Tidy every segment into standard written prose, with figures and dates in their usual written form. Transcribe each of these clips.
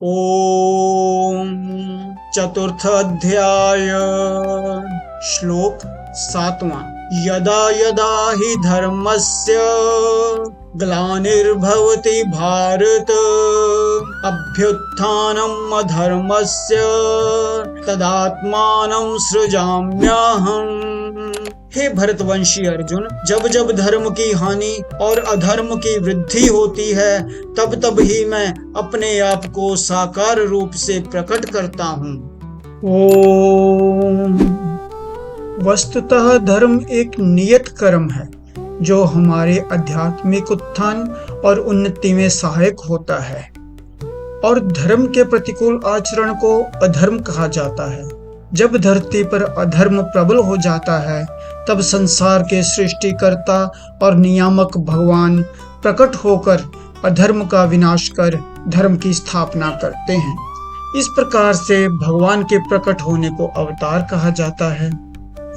ओम। चतुर्थ अध्याय श्लोक 7वां। यदा यदा हि धर्मस्य ग्लानिर्भवति भारत अभ्युत्थानम् अधर्मस्य तदात्मानं सृजाम्यहम्। हे भरतवंशी अर्जुन, जब जब धर्म की हानि और अधर्म की वृद्धि होती है तब तब ही मैं अपने आप को साकार रूप से प्रकट करता हूँ। ओम। वस्तुतः धर्म एक नियत कर्म है जो हमारे आध्यात्मिक उत्थान और उन्नति में सहायक होता है, और धर्म के प्रतिकूल आचरण को अधर्म कहा जाता है। जब धरती पर अधर्म प्रबल हो जाता है तब संसार के सृष्टिकर्ता और नियामक भगवान प्रकट होकर अधर्म का विनाश कर धर्म की स्थापना करते हैं। इस प्रकार से भगवान के प्रकट होने को अवतार कहा जाता है।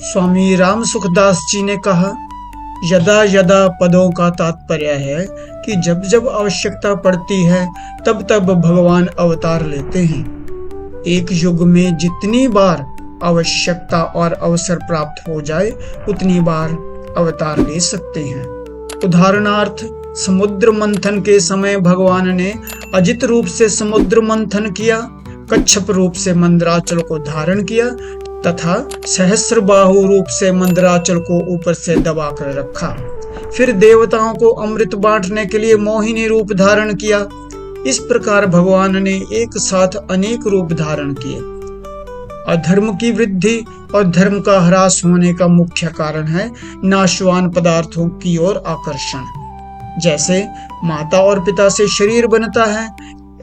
स्वामी राम सुखदास जी ने कहा, यदा यदा पदों का तात्पर्य है कि जब जब आवश्यकता पड़ती है तब तब भगवान अवतार लेते हैं। एक युग में जितनी बार आवश्यकता और अवसर प्राप्त हो जाए उतनी बार अवतार ले सकते हैं। उदाहरणार्थ, समुद्र मंथन के समय भगवान ने अजित रूप से समुद्र मंथन किया, कच्छप रूप से मंदराचल को धारण किया तथा सहस्रबाहु रूप से मंदराचल को ऊपर से दबाकर रखा। फिर देवताओं को अमृत बांटने के लिए मोहिनी रूप धारण किया। इस प्रकार भगवान ने एक साथ अनेक रूप धारण किए। अधर्म की वृद्धि और धर्म का ह्रास होने का मुख्य कारण है नाशवान पदार्थों की ओर आकर्षण। जैसे माता और पिता से शरीर बनता है,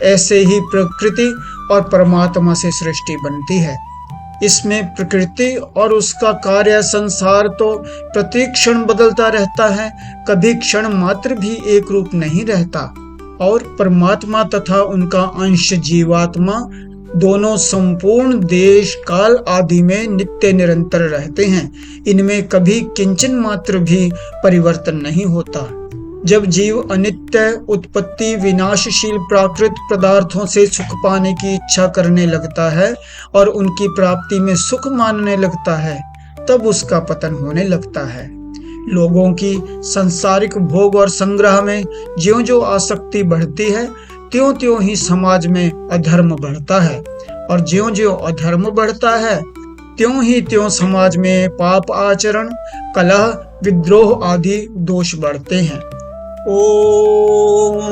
ऐसे ही प्रकृति और परमात्मा से सृष्टि बनती है। इसमें प्रकृति और उसका कार्य संसार तो प्रति क्षण बदलता रहता है, कभी क्षण मात्र भी एक रूप नहीं रहता, और परमात्मा तथा उनका अंश जीवात्मा दोनों संपूर्ण देश काल आदि में नित्य निरंतर रहते हैं। इनमें कभी किंचन मात्र भी परिवर्तन नहीं होता। जब जीव अनित्य उत्पत्ति विनाशशील प्राकृत पदार्थों से सुख पाने की इच्छा करने लगता है और उनकी प्राप्ति में सुख मानने लगता है, तब उसका पतन होने लगता है। लोगों की सांसारिक भोग और संग्रह में ज्यों ज्यों आसक्ति बढ़ती है त्यों त्यों ही समाज में अधर्म बढ़ता है, और ज्यों ज्यों अधर्म बढ़ता है त्यों ही त्यों समाज में पाप आचरण, कलह, विद्रोह आदि दोष बढ़ते हैं। ओम।